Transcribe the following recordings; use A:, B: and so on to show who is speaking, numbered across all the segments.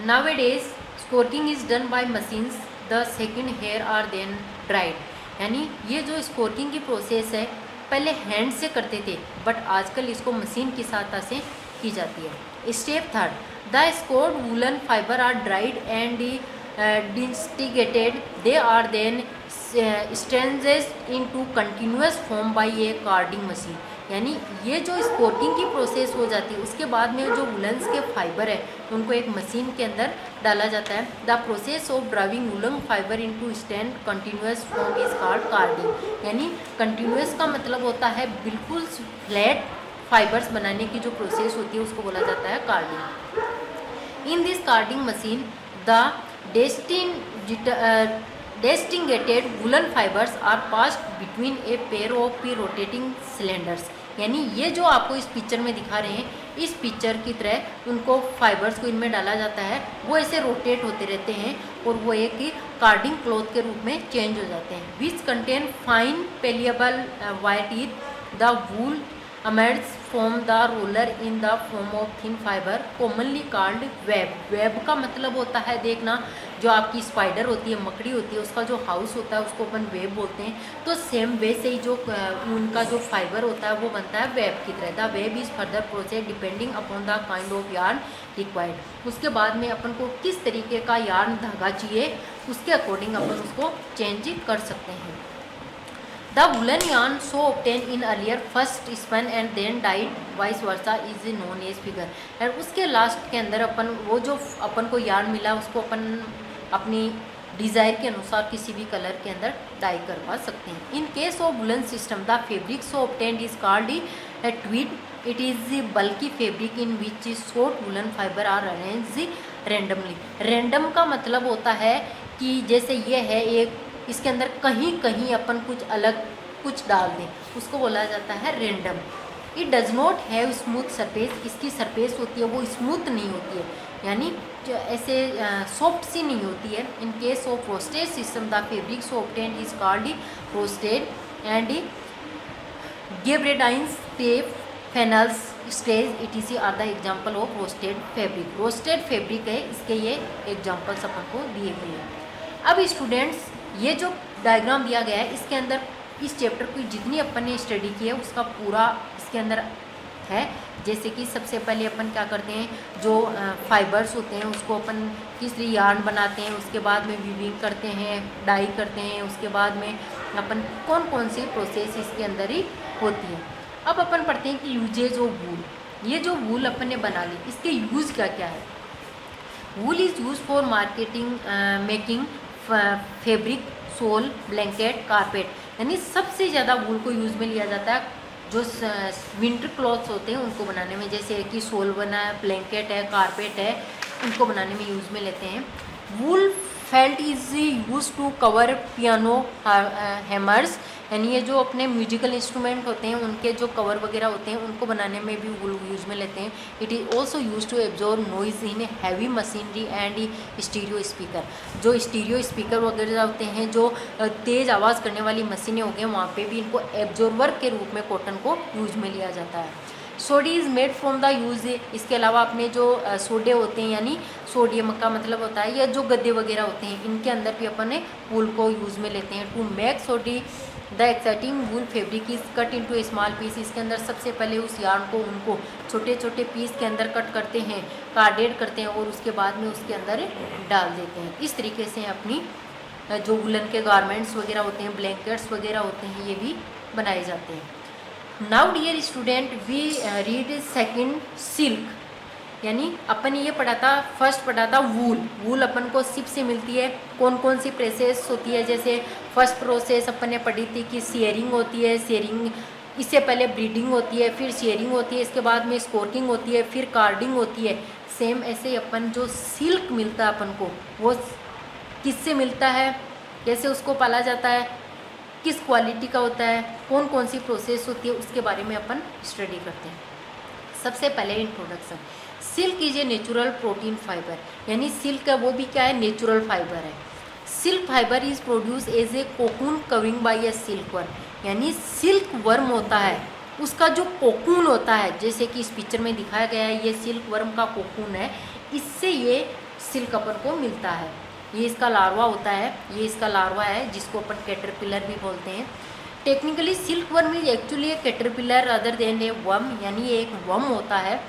A: Nowadays scouring is done by machines, the second hair are then dried. यानी ये जो स्कोर्टिंग की प्रोसेस है पहले हैंड से करते थे, बट आजकल इसको मशीन की सहायता से की जाती है। Step third, the scoured woollen fibre are dried and disentangled, they are then straightened into continuous form by a carding machine. यानी ये जो स्कोटिंग की प्रोसेस हो जाती है उसके बाद में जो वुलन्स के फाइबर है उनको एक मशीन के अंदर डाला जाता है। The process of driving woollen fibre into stand continuous form is called carding. यानी कंटिन्यूअस का मतलब होता है बिल्कुल फ्लैट फाइबर्स बनाने की जो प्रोसेस होती है उसको बोला जाता है carding. In this carding machine the disentangled woollen fibres are passed between a pair of rotating cylinders. यानी ये जो आपको इस पिक्चर में दिखा रहे हैं, इस पिक्चर की तरह उनको फाइबर्स को इनमें डाला जाता है, वो ऐसे रोटेट होते रहते हैं और वो एक कार्डिंग क्लॉथ के रूप में चेंज हो जाते हैं। Which contain fine pliable wire teeth, the wool emerges from the roller in the form of thin fiber commonly called web। Web का मतलब होता है देखना, जो आपकी स्पाइडर होती है, मकड़ी होती है, उसका जो हाउस होता है उसको अपन वेब बोलते हैं। तो सेम वैसे ही जो उनका जो फाइबर होता है वो बनता है वेब की तरह। The web is further process depending upon the kind of yarn required. उसके बाद में अपन को किस तरीके का यार्न धागा चाहिए उसके अकॉर्डिंग अपन उसको चेंज कर सकते हैं। The woolen yarn so obtained in earlier first spun and then dyed vice versa is known as figure। और उसके लास्ट के अंदर अपन वो जो अपन को यार्न मिला उसको अपन अपनी डिज़ायर के अनुसार किसी भी कलर के अंदर डाई करवा सकते हैं। इन case of woollen system the fabric so obtained is called a tweed। It is a bulky fabric in which short woolen fiber are arranged randomly। Random का मतलब होता है कि जैसे ये है एक, इसके अंदर कहीं कहीं अपन कुछ अलग कुछ डाल दें, उसको बोला जाता है random. It does not have smooth surface. इसकी सरफेस होती है वो स्मूथ नहीं होती है, यानी जो ऐसे सॉफ्ट सी नहीं होती है। In case of worsted system the fabric so obtained is called worsted and gabardines tape flannels stage etc are the example of worsted fabric. Worsted fabric है, इसके ये एग्जाम्पल्स अपन को दिए गए हैं। अब स्टूडेंट्स ये जो डायग्राम दिया गया है इसके अंदर इस चैप्टर की जितनी अपन ने स्टडी की है उसका पूरा इसके अंदर है। जैसे कि सबसे पहले अपन क्या करते हैं, जो फाइबर्स होते हैं उसको अपन किस लिए यार्न बनाते हैं, उसके बाद में वीविंग करते हैं, डाई करते हैं, उसके बाद में अपन कौन कौन सी प्रोसेस इसके अंदर ही होती है। अब अपन पढ़ते हैं कि यूजेज ऑफ वूल। ये जो वूल अपन ने बना ली इसके यूज़ क्या क्या है। Wool is use for marketing making fabric, shawl, blanket, carpet. यानी सबसे ज़्यादा वूल को यूज़ में लिया जाता है जो विंटर क्लॉथ्स होते हैं उनको बनाने में, जैसे कि सोल बना है, ब्लैंकेट है, कारपेट है, उनको बनाने में यूज़ में लेते हैं। Wool felt is use to cover piano hammers. यानी ये जो अपने म्यूजिकल इंस्ट्रूमेंट होते हैं उनके जो कवर वगैरह होते हैं उनको बनाने में भी वूल यूज़ में लेते हैं। It is also use to absorb noise in heavy machinery and stereo speaker. जो स्टीरियो स्पीकर वगैरह होते हैं, जो तेज़ आवाज़ करने वाली मशीनें हो गई, वहाँ पे भी इनको एब्जॉर्बर के रूप में कॉटन को यूज़ में लिया जाता है। Shoddy is made from the use. इसके अलावा अपने जो सोडे होते हैं, यानी सोडियम का मतलब होता है, या जो गद्दे वगैरह होते हैं इनके अंदर भी अपन वूल को यूज़ में लेते हैं। To make shoddy the exciting wool fabric is cut into a small piece. इसके अंदर सबसे पहले उस यार्न को उनको छोटे छोटे पीस के अंदर कट करते हैं, कार्डेड करते हैं और उसके बाद में उसके अंदर डाल देते हैं। इस तरीके से अपनी जो वुलन के गारमेंट्स वगैरह होते हैं, ब्लैंकेट्स वगैरह होते हैं, ये भी बनाए जाते हैं। Now dear student we read second silk. यानी अपन ये पढ़ा था, फर्स्ट पढ़ा था वूल। वूल अपन को सिप से मिलती है। कौन कौन सी प्रोसेस होती है, जैसे फर्स्ट प्रोसेस अपन ने पढ़ी थी कि शेयरिंग होती है। शेयरिंग इससे पहले ब्रीडिंग होती है, फिर शेयरिंग होती है, इसके बाद में स्कोर्किंग होती है, फिर कार्डिंग होती है। सेम ऐसे अपन जो सिल्क मिलता है अपन को वो किससे मिलता है, कैसे उसको पाला जाता है, किस क्वालिटी का होता है, कौन कौन सी प्रोसेस होती है, उसके बारे में अपन स्टडी करते हैं। सबसे पहले introduction. Silk is a natural protein fibre. यानी सिल्क का वो भी क्या है, नेचुरल फाइबर है। Silk fibre is produce as a cocoon covering by a silkworm. यानी सिल्क वर्म होता है, उसका जो कोकून होता है, जैसे कि इस पिक्चर में दिखाया गया है, ये सिल्क वर्म का कोकून है। इससे ये सिल्क अपन को मिलता है। ये इसका लार्वा होता है, ये इसका लार्वा है जिसको अपन कैटरपिलर भी बोलते हैं। Technically silk worm is actually A caterpillar other than A worm, यानी ये एक वर्म होता है।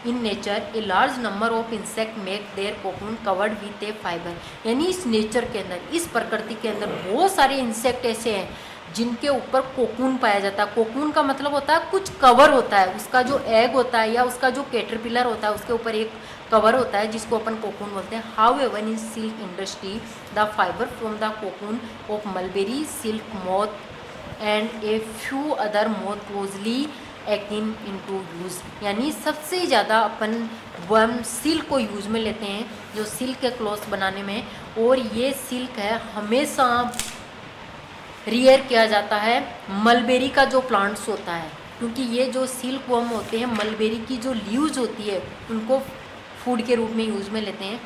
A: In nature a large number of insect make their cocoon covered with A fibre, यानी इस नेचर के अंदर, इस प्रकृति के अंदर बहुत सारे इंसेक्ट ऐसे हैं जिनके ऊपर कोकून पाया जाता है। कोकून का मतलब होता है कुछ कवर होता है, उसका जो एग होता है या उसका जो कैटरपिलर होता है उसके ऊपर एक कवर होता है जिसको अपन कोकून बोलते हैं। How ever in silk industry the fibre from the cocoon of mulberry silk moth and a few other moth closely Eakin into use, यानी सबसे ज़्यादा अपन वर्म सिल्क को यूज़ में लेते हैं जो सिल्क के क्लॉथ्स बनाने में, और ये सिल्क है हमेशा रियर किया जाता है मलबेरी का जो प्लांट्स होता है, क्योंकि ये जो सिल्क वर्म होते हैं मलबेरी की जो लीव्स होती है उनको फूड के रूप में यूज़ में लेते हैं।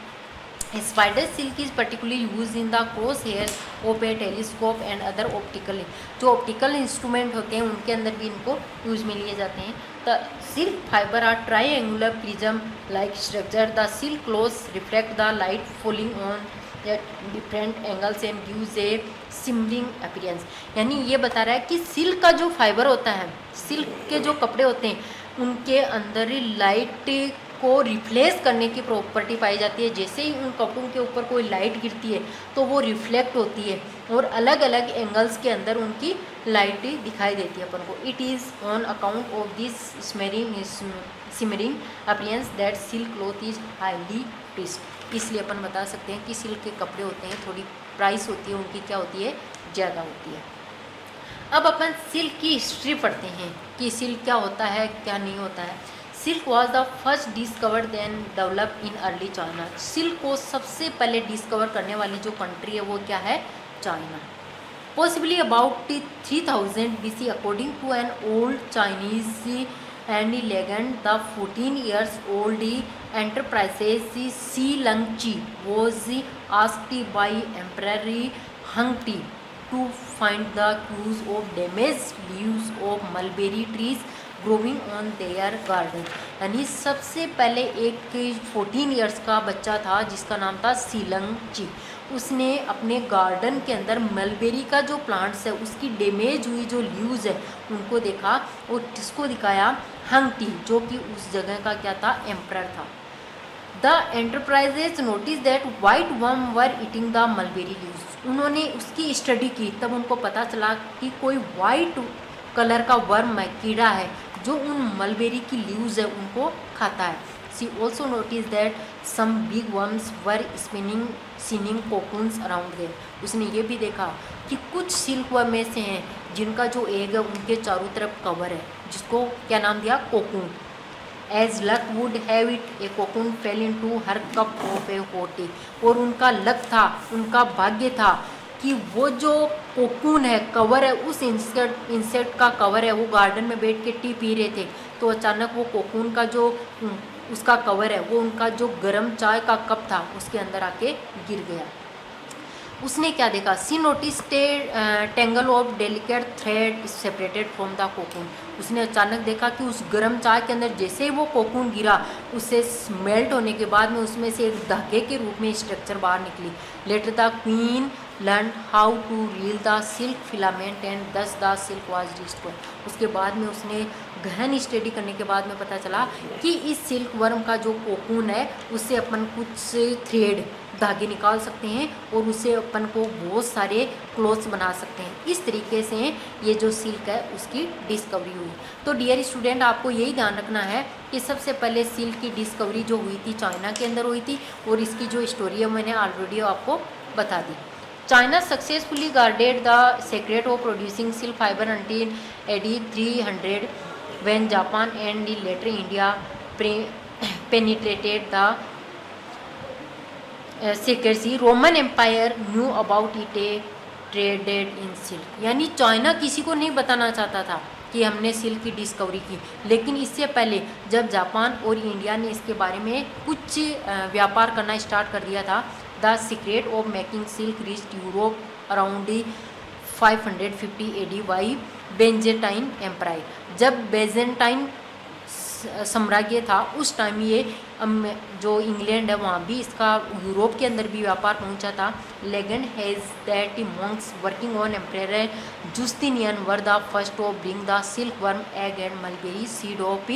A: Spider silk is particularly use in the cross hairs of A telescope and other optical, जो ऑप्टिकल इंस्ट्रूमेंट होते हैं उनके अंदर भी इनको यूज में लिए जाते हैं। The silk fibre are triangular prism like structure, the silk clothes reflect the light falling on different angles and gives a shimmering appearance, यानी ये बता रहा है कि सिल्क का जो फाइबर होता है, सिल्क के जो कपड़े होते हैं उनके अंदर लाइट को रिफ्लेक्ट करने की प्रॉपर्टी पाई जाती है। जैसे ही उन कपड़ों के ऊपर कोई लाइट गिरती है तो वो रिफ्लेक्ट होती है और अलग अलग एंगल्स के अंदर उनकी लाइट दिखाई देती है अपन को। It is on account of this shimmering appearance that silk cloth is highly prized, इसलिए अपन बता सकते हैं कि सिल्क के कपड़े होते हैं थोड़ी प्राइस होती है उनकी क्या होती है, ज़्यादा होती है। अब अपन सिल्क की हिस्ट्री पढ़ते हैं कि सिल्क क्या होता है क्या नहीं होता है। Silk was the first discovered then develop in early China, silk को सबसे पहले डिस्कवर करने वाली जो कंट्री है वो क्या है, China. Possibly about 3000 BC according to an old Chinese and legend the 14 years old enterprises Xi Lengqi was asked by Emperor Hengti to find the cause of damaged leaves of mulberry trees growing on their garden, यानी सबसे पहले एक 14 years का बच्चा था जिसका नाम था सी लंगची, उसने अपने गार्डन के अंदर मलबेरी का जो प्लांट्स है उसकी डैमेज हुई जो लीव्स है उनको देखा और जिसको दिखाया हंगटी, जो कि उस जगह का क्या था, एम्परर था। The enterprises notice that white worm were eating the mulberry leaves, उन्होंने उसकी स्टडी की तब उनको पता चला कि कोई वाइट कलर का वर्म है, कीड़ा है जो उन मलबेरी की लीव्स है उनको खाता है। She also notice that some big worms were spinning cocoons around there, उसने ये भी देखा कि कुछ सिल्क वर्म में से हैं जिनका जो एग है उनके चारों तरफ कवर है, जिसको क्या नाम दिया, cocoon. As luck would have it a cocoon fell into her cup of a hot tea, और उनका लक था, उनका भाग्य था कि वो जो कोकून है, कवर है, उस इंसेक्ट का कवर है, वो गार्डन में बैठ के टी पी रहे थे तो अचानक वो कोकून का जो उसका कवर है वो उनका जो गर्म चाय का कप था उसके अंदर आके गिर गया। उसने क्या देखा, she notice tangle of delicate thread separated from the cocoon, उसने अचानक देखा कि उस गर्म चाय के अंदर जैसे ही वो कोकून गिरा उससे मेल्ट होने के बाद में उसमें से एक धागे के रूप में स्ट्रक्चर बाहर निकली। Later the queen learn how to reel the silk filament and thus the silk was destroyed. उसके बाद में उसने गहन स्टडी करने के बाद में पता चला कि इस सिल्क वर्म का जो कोकून है उससे अपन कुछ थ्रेड धागे निकाल सकते हैं और उससे अपन को बहुत सारे क्लोथ्स बना सकते हैं। इस तरीके से ये जो सिल्क है उसकी डिस्कवरी हुई। तो डियर स्टूडेंट, आपको यही ध्यान रखना है कि सबसे पहले सिल्क की डिस्कवरी जो हुई थी चाइना के अंदर हुई थी और इसकी जो स्टोरी है मैंने ऑलरेडी आपको बता दी। China successfully guarded the secret of producing silk fibre until AD 300 when Japan and later India penetrated the secrecy. Roman Empire knew about it, traded in silk. यानी चाइना किसी को नहीं बताना चाहता था कि हमने सिल्क की डिस्कवरी की, लेकिन इससे पहले जब जापान और इंडिया ने इसके बारे में कुछ व्यापार करना स्टार्ट कर दिया था, the secret of making silk reached Europe around 550 AD by Byzantine empire. जब बेजेंटाइन साम्राज्य था उस टाइम ये जो इंग्लैंड है वहाँ भी इसका यूरोप के अंदर भी व्यापार पहुँचा था। Legend has that monks working on emperor Justinian were the first of bring the silkworm egg and mulberry seed of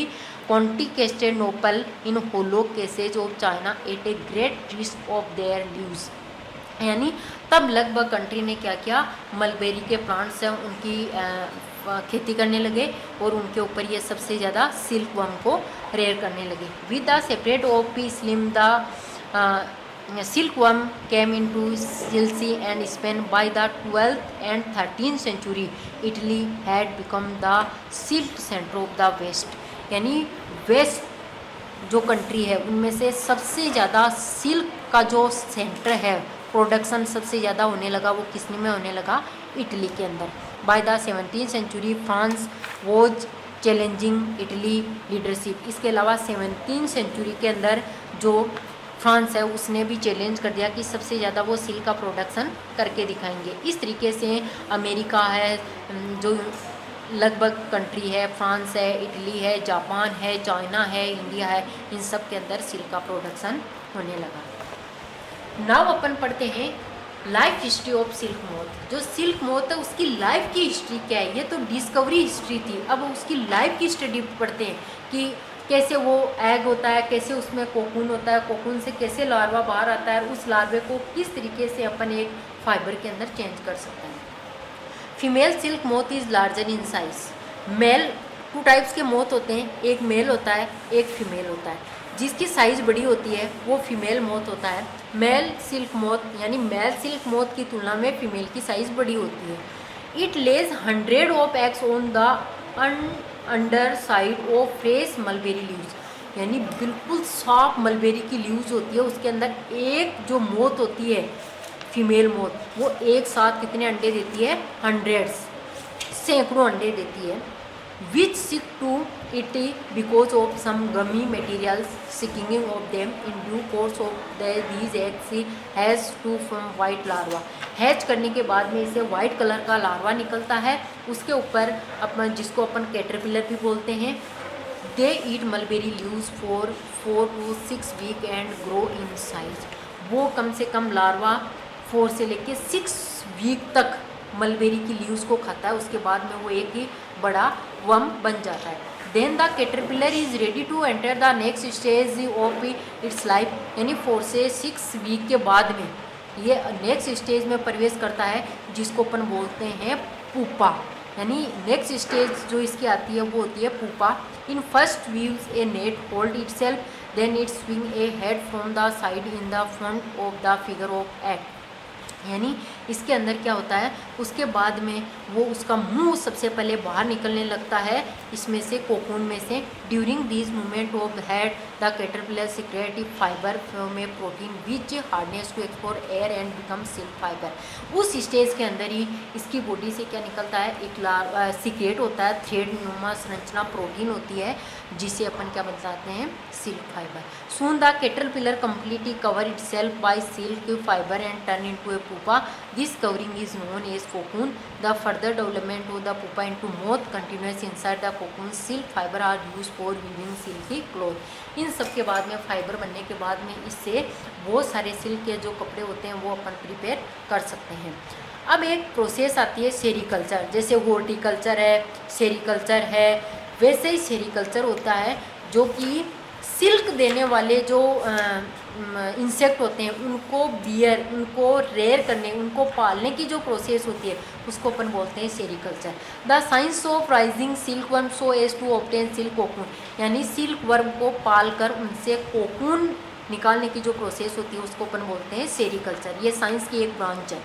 A: Constantinople in hollow cases of China at a great risk of their lives. यानी तब लगभग country ने क्या किया, mulberry के plants हैं उनकी खेती करने लगे और उनके ऊपर ये सबसे ज़्यादा सिल्क वर्म को रेयर करने लगे। With the separate of P slim the silkworm came into Sicily and Spain by the 12th and 13th century. Italy had become the silk center of the West. यानी waste जो country है उनमें से सबसे ज़्यादा silk का जो centre है, प्रोडक्शन सबसे ज़्यादा होने लगा, वो किसने में होने लगा, इटली के अंदर। By the 17th century France was challenging Italy leadership. इसके अलावा 17th सेंचुरी के अंदर जो फ्रांस है उसने भी चैलेंज कर दिया कि सबसे ज़्यादा वो सिल्क का प्रोडक्शन करके दिखाएंगे। इस तरीके से अमेरिका है, जो लगभग कंट्री है, फ्रांस है, इटली है, जापान है, चाइना है, इंडिया है, इन सब के अंदर सिल्क का प्रोडक्शन होने लगा। नाउ अपन पढ़ते हैं life history of silk moth. जो सिल्क मोथ है उसकी लाइफ की हिस्ट्री क्या है, ये तो डिस्कवरी हिस्ट्री थी, अब उसकी लाइफ की स्टडी पढ़ते हैं कि कैसे वो एग होता है, कैसे उसमें कोकून होता है, कोकून से कैसे लार्वा बाहर आता है, उस लार्वे को किस तरीके से अपन एक फाइबर के अंदर चेंज कर सकते हैं। Female silk moth is larger in size. Male 2 types के मोथ होते हैं, एक मेल होता है, एक फीमेल होता है। जिसकी साइज़ बड़ी होती है वो फीमेल मोथ होता है। मेल सिल्क मोथ यानी मेल सिल्क मोथ की तुलना में फीमेल की साइज़ बड़ी होती है। It Lay's 100 of eggs on the under side of fresh mulberry leaves. यानी बिल्कुल सॉफ्ट मलबेरी की लीव्स होती है, उसके अंदर एक जो मोथ होती है फीमेल मोथ, वो एक साथ कितने अंडे देती है, 100 सैकड़ों अंडे देती है। Which stick to it because of some gummy materials sticking of them in due course of these eggs has to from white larva. Hatch करने के बाद में इसे वाइट कलर का लार्वा निकलता है, उसके ऊपर अपन जिसको अपन कैटरपिलर भी बोलते हैं। They eat mulberry leaves for 4 to 6 week and grow in size. वो कम से कम लार्वा 4 से लेके 6 वीक तक मलबेरी की लीव्स को खाता है, उसके बाद में वो एक ही बड़ा वर्म बन जाता है। Then the caterpillar is ready to enter the next stage of its life. यानी 4 से 6 वीक के बाद में ये नेक्स्ट स्टेज में प्रवेश करता है, जिसको अपन बोलते हैं पुपा। यानी नेक्स्ट स्टेज जो इसकी आती है वो होती है pupa. In first weaves a net hold itself, then it swing a head from the side in the front of the figure of egg. यानी इसके अंदर क्या होता है, उसके बाद में वो उसका मुंह सबसे पहले बाहर निकलने लगता है इसमें से, कोकून में से। During this movement of head the caterpillar secrete fibre from a protein which hardens to export air and become silk fibre. उस स्टेज के अंदर ही इसकी बॉडी से क्या निकलता है, एक सीक्रेट होता है, थ्रेड नुमा संरचना प्रोटीन होती है, जिसे अपन क्या बताते हैं, silk fibre. Soon the caterpillar completely cover itself by silk fibre and turn into a pupa. This covering is known as cocoon. The further development of the pupa into moth continues inside the cocoon. Silk fiber are used for weaving silky cloth. इन सब के बाद में fibre बनने के बाद में इससे बहुत सारे सिल्क के जो कपड़े होते हैं वो अपन प्रिपेयर कर सकते हैं। अब एक प्रोसेस आती है सेरीकल्चर। जैसे हॉर्टिकल्चर है, सेरीकल्चर है, वैसे ही सेरीकल्चर होता है जो कि सिल्क देने वाले जो इंसेक्ट होते हैं उनको रेयर करने, उनको पालने की जो प्रोसेस होती है उसको अपन बोलते हैं sericulture. The science of raising silk worm so as to obtain silk cocoon. यानी सिल्क वर्म को पाल कर उनसे कोकून निकालने की जो प्रोसेस होती है उसको अपन बोलते हैं सेरीकल्चर। ये साइंस की एक ब्रांच है।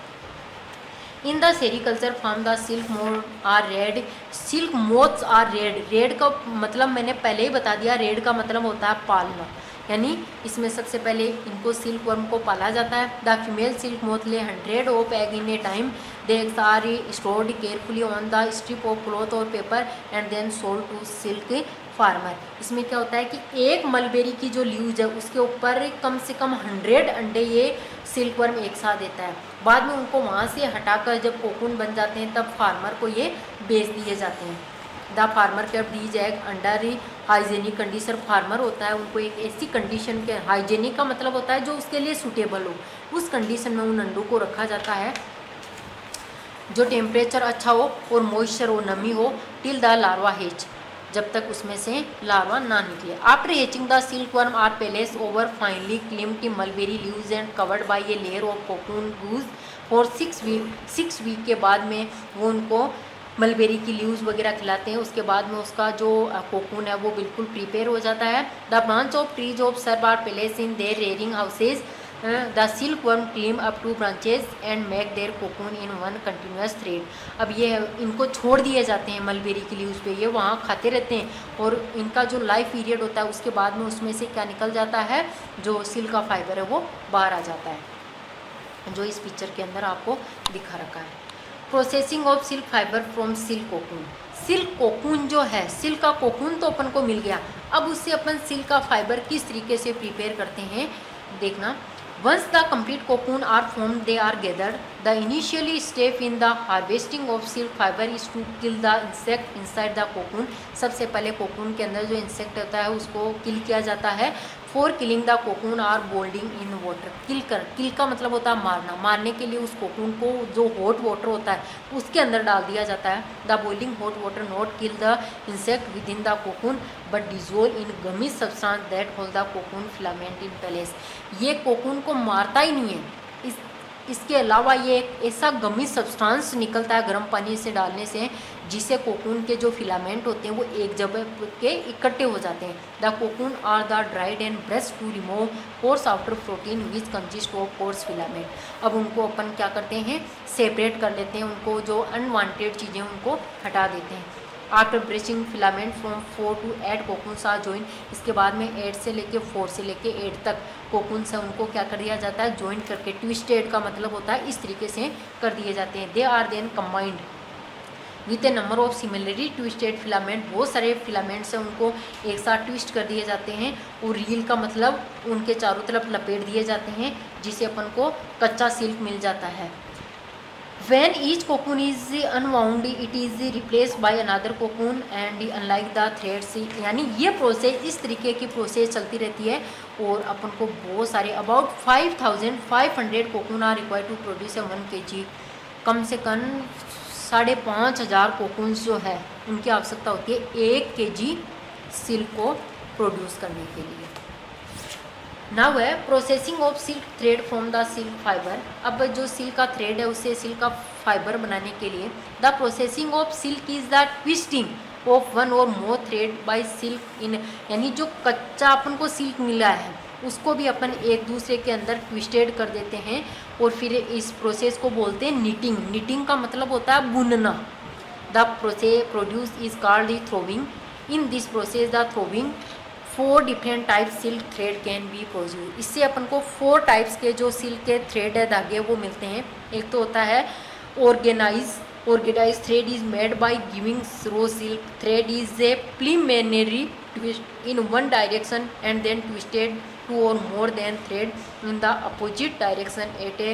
A: In the sericulture farm the silk moth are reared. Silk moths are reared. Reared का मतलब मैंने पहले ही बता दिया, रेड का मतलब होता है पालना। यानी इसमें सबसे पहले इनको सिल्क वर्म को पाला जाता है। The female silk moth lay 100 of egg in a time. They are stored carefully on the strip of cloth और paper and then sold to silk farmer. इसमें क्या होता है कि एक मलबेरी की जो लीव्स है उसके ऊपर कम से कम 100 अंडे ये सिल्क वर्म एक साथ देता है। बाद में उनको वहाँ से हटाकर जब कोकून बन जाते हैं तब फार्मर को ये बेच दिए जाते हैं। The farmer kept these egg under hygienic condition, farmer होता है उनको एक ऐसी कंडीशन के, हाइजेनिक का मतलब होता है जो उसके लिए सूटेबल हो, उस कंडीशन में उन अंडों को रखा जाता है जो टेम्परेचर अच्छा हो और मॉइस्चर हो, नमी हो, टिल द लार्वा हेच, जब तक उसमें से लार्वा ना निकले। After hatching the silkworm are placed over finely clipped mulberry leaves and covered by a layer of cocoon gauze for 6 week के बाद में वो उनको मलबेरी की लीव्स वगैरह खिलाते हैं। उसके बाद में उसका जो कोकून है वो बिल्कुल प्रिपेयर हो जाता है। The branch of trees of serve are place in their rearing houses, the silkworm climb up to branches and make their cocoon in one continuous thread. अब ये इनको छोड़ दिए जाते हैं मलबेरी की लीव्स पे, ये वहाँ खाते रहते हैं और इनका जो लाइफ पीरियड होता है उसके बाद में उसमें से क्या निकल जाता है, जो सिल्क का फाइबर है वो बाहर आ जाता है, जो इस पिक्चर के अंदर आपको दिखा रखा है। Processing of silk fibre from silk cocoon. Silk cocoon जो है, सिल्क का कोकून तो अपन को मिल गया, अब उससे अपन सिल्क का फाइबर किस तरीके से प्रिपेयर करते हैं देखना। Once the complete cocoon are formed, they are gathered. The initially step in the harvesting of silk fiber is to kill the insect inside the cocoon. सबसे पहले कोकून के अंदर जो इंसेक्ट होता है उसको किल किया जाता है। For killing the cocoon are boiling in water. Kill का मतलब होता है मारना, मारने के लिए उस कोकून को जो हॉट वाटर होता है उसके अंदर डाल दिया जाता है। The boiling hot water not kill the insect with in the cocoon but dissolve in gummy substance that hold the cocoon filament in place. ये कोकून को मारता ही नहीं है, इसके अलावा ये एक ऐसा गमी सब्सटेंस निकलता है गर्म पानी से डालने से, जिससे कोकून के जो फिलामेंट होते हैं वो एक जगह के इकट्ठे हो जाते हैं। The cocoon are the dried and brushed to remove coarse after protein which consist of coarse filament. अब उनको अपन क्या करते हैं, सेपरेट कर लेते हैं, उनको जो अनवांटेड चीज़ें उनको हटा देते हैं। After bleaching filament from 4 to 8 cocoons are join. इसके बाद में 8 से लेके 4 से लेके 8 तक कोकून से उनको क्या कर दिया जाता है, ज्वाइन करके। ट्विस्टेड का मतलब होता है इस तरीके से कर दिए जाते हैं। They are then combined with a number of similarly twisted filament. बहुत सारे फिलामेंट से उनको एक साथ ट्विस्ट कर दिए जाते हैं और रील का मतलब उनके चारों तरफ लपेट दिए जाते हैं, जिससे अपन को कच्चा सिल्क मिल जाता है। When each cocoon is unwound, it is replaced by another cocoon and unlike the threads, यानी ये प्रोसेस इस तरीके की प्रोसेस चलती रहती है और अपन को बहुत सारे about 5500 cocoon are required to produce a 1 kg। कम से कम 5500 कोकून्स जो है उनकी आवश्यकता होती है 1 kg सिल्क को प्रोड्यूस करने के लिए। नाउ है processing of silk thread from the silk fibre. अब जो सिल्क का थ्रेड है उससे सिल्क का फाइबर बनाने के लिए the processing of silk is the twisting of one और मोर थ्रेड बाय सिल्क इन, यानी जो कच्चा अपन को सिल्क मिला है उसको भी अपन एक दूसरे के अंदर ट्विस्टेड कर देते हैं और फिर इस प्रोसेस को बोलते हैं निटिंग। निटिंग का मतलब होता है बुनना। The process produce is called the throwing. In this process the throwing 4 different types silk thread can be produce. इससे अपन को 4 टाइप्स के जो सिल्क के थ्रेड है, धागे, वो मिलते हैं। एक तो होता है organise thread is made by giving raw silk thread is a preliminary twist in one direction and then twisted 2 or more than thread in the opposite direction at a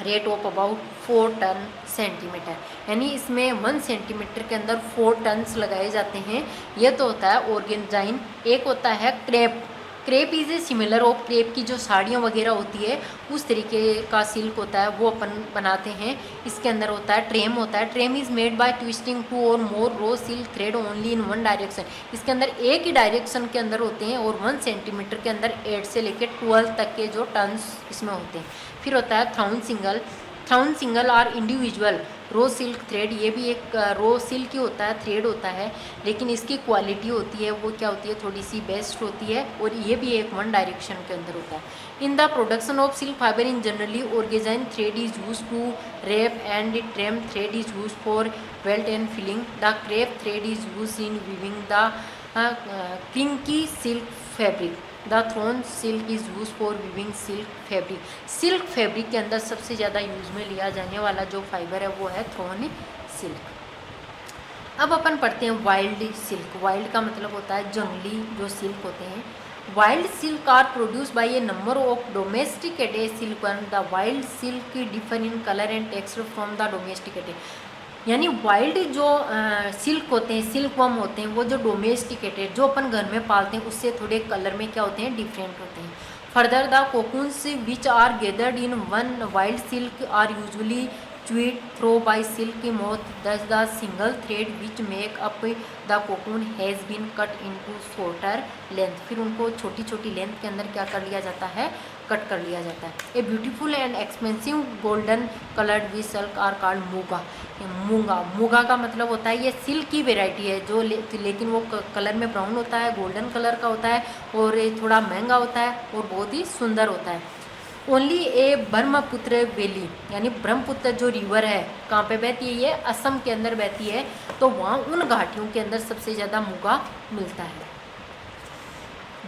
A: rate of about 4 turn centimetre. यानी इसमें 1 centimetre के अंदर 4 turns लगाए जाते हैं। यह तो होता है ऑर्गेनाइज। एक होता है crepe. Crepe is a similar of crepe की जो साड़ियाँ वगैरह होती है उस तरीके का सिल्क होता है, वो अपन बनाते हैं। इसके अंदर होता है ट्रेम होता है। Tram is made by twisting 2 or more raw silk thread only in one direction. इसके अंदर एक ही डायरेक्शन के अंदर होते हैं और 1 सेंटीमीटर के अंदर 8 से लेकर 12 तक के जो टन्स इसमें होते हैं। फिर होता है thrown single. Thrown single are individual raw silk thread. ये भी एक रो सिल्क ही होता है, थ्रेड होता है, लेकिन इसकी क्वालिटी होती है वो क्या होती है, थोड़ी सी बेस्ट होती है और ये भी एक 1 डायरेक्शन के अंदर होता है। In the production of silk fiber in generally organize thread is use to wrap and tram thread is use for belt and filling. The crepe thread is use in weaving the crinkly silk fabric. The thrown silk is use for weaving silk fabric. Silk fabric के अंदर सबसे ज़्यादा use में लिया जाने वाला जो fibre है वो है थ्रोन सिल्क। अब अपन पढ़ते हैं वाइल्ड सिल्क। वाइल्ड का मतलब होता है जंगली जो सिल्क होते हैं। Wild silk are produce by a number of domesticated silkworm. The wild silk differ in colour and texture from the domesticated. यानी वाइल्ड जो सिल्क होते हैं, सिल्क वर्म होते हैं, वो जो डोमेस्टिकेटेड जो अपन घर में पालते हैं उससे थोड़े कलर में क्या होते हैं, डिफरेंट होते हैं। Further the cocoons which are gathered in one wild silk are usually chewed through by silk moth thus the single thread which make up the cocoon has been cut into shorter length. फिर उनको छोटी छोटी length के अंदर क्या कर लिया जाता है, कट कर लिया जाता है। A beautiful and expensive golden coloured which silk are called Muga. Munga, Munga का मतलब होता है ये सिल्क की वेराइटी है जो लेकिन वो कलर में ब्राउन होता है, गोल्डन कलर का होता है और ये थोड़ा महंगा होता है और बहुत ही सुंदर होता है। ओनली ए ब्रह्मपुत्र वैली, यानी ब्रह्मपुत्र जो रिवर है कहाँ पे बहती है, ये असम के अंदर बहती है, तो वहाँ उन घाटियों के अंदर सबसे ज़्यादा मूंगा मिलता है।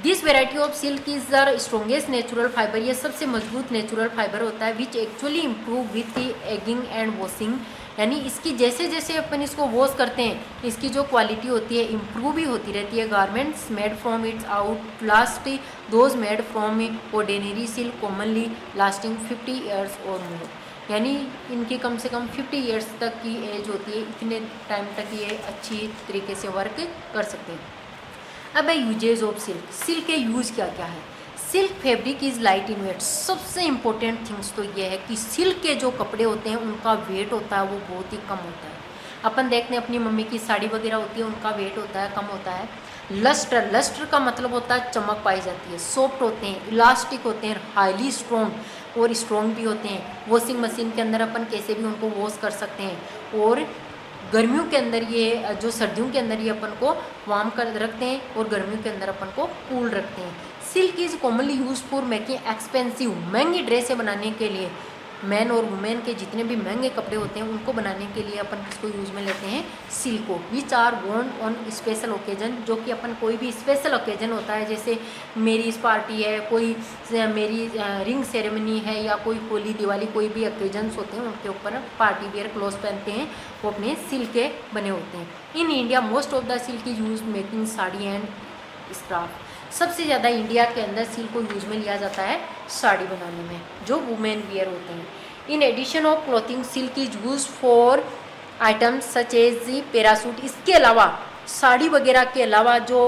A: This variety of silk is the strongest natural fiber, ये सबसे मजबूत नेचुरल फाइबर होता है which actually improve with aging and washing, यानी इसकी जैसे जैसे अपन इसको वॉश करते हैं इसकी जो क्वालिटी होती है इम्प्रूव भी होती रहती है। Garments made from its out last those made from ordinary silk commonly lasting 50 years और मोर, यानी इनकी कम से कम 50 ईयर्स तक की एज होती है, इतने टाइम तक ये अच्छी तरीके से वर्क कर सकते हैं। अब है यूजेज ऑफ सिल्क, सिल्क के यूज़ क्या क्या है। Silk fabric is light in weight, सबसे इम्पोर्टेंट थिंग्स तो ये है कि सिल्क के जो कपड़े होते हैं उनका वेट होता है वो बहुत ही कम होता है। अपन देखते हैं अपनी मम्मी की साड़ी वगैरह होती है उनका वेट होता है कम होता है। लस्टर, लस्टर का मतलब होता है चमक पाई जाती है। सॉफ्ट होते हैं, इलास्टिक होते हैं, हाईली स्ट्रॉन्ग और स्ट्रॉन्ग भी होते हैं। वॉशिंग मशीन के अंदर अपन कैसे भी उनको वॉश कर सकते हैं और गर्मियों के अंदर ये जो सर्दियों के अंदर ये अपन को वार्म कर रखते हैं और गर्मियों के अंदर अपन को कूल रखते हैं। Silk is commonly use for making expensive, महंगी ड्रेसें बनाने के लिए, मैन और वुमेन के जितने भी महंगे कपड़े होते हैं उनको बनाने के लिए अपन किसको यूज़ में लेते हैं, सिल्क को। Which are worn on special occasion, जो कि अपन कोई भी स्पेशल ओकेजन होता है जैसे मेरी पार्टी है, कोई मेरी रिंग सेरेमनी है या कोई होली दिवाली कोई भी ओकेजन्स होते हैं उनके ऊपर पार्टी वेयर क्लोथ पहनते हैं वो अपने सिल्क के बने होते हैं। In India most of the silk is use making sari and scarf, सबसे ज़्यादा इंडिया के अंदर सिल्क को यूज में लिया जाता है साड़ी बनाने में जो वुमेन वियर होते हैं। In addition of clothing silk is use for items such as parachute, इसके अलावा साड़ी वगैरह के अलावा जो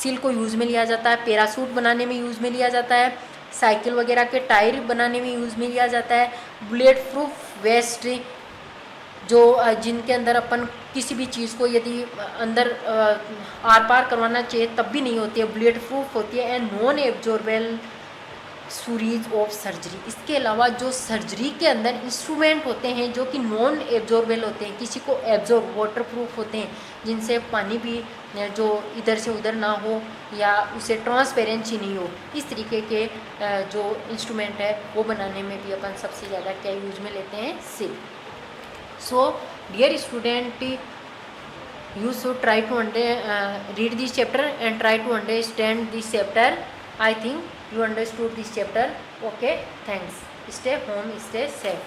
A: सिल्क को यूज़ में लिया जाता है पैरासूट बनाने में यूज़ में लिया जाता है, साइकिल वगैरह के टायर बनाने में यूज़ में लिया जाता है, बुलेट प्रूफ वेस्ट जो जिनके अंदर अपन किसी भी चीज़ को यदि अंदर आर पार करवाना चाहिए तब भी नहीं होती है, बुलेट प्रूफ होती है। And non absorbable Suri's of surgery, इसके अलावा जो सर्जरी के अंदर इंस्ट्रूमेंट होते हैं जो कि नॉन एब्जॉर्बेबल होते हैं, किसी को एब्जॉर्ब वाटर प्रूफ होते हैं जिनसे पानी भी जो इधर से उधर ना हो या उसे ट्रांसपेरेंसी नहीं हो, इस तरीके के जो इंस्ट्रूमेंट है वो बनाने में भी अपन सबसे ज़्यादा क्या यूज में लेते हैं, silk. So dear student, you should try to read this chapter and try to understand this chapter. I think you understood this chapter. Okay, thanks. Stay home, stay safe.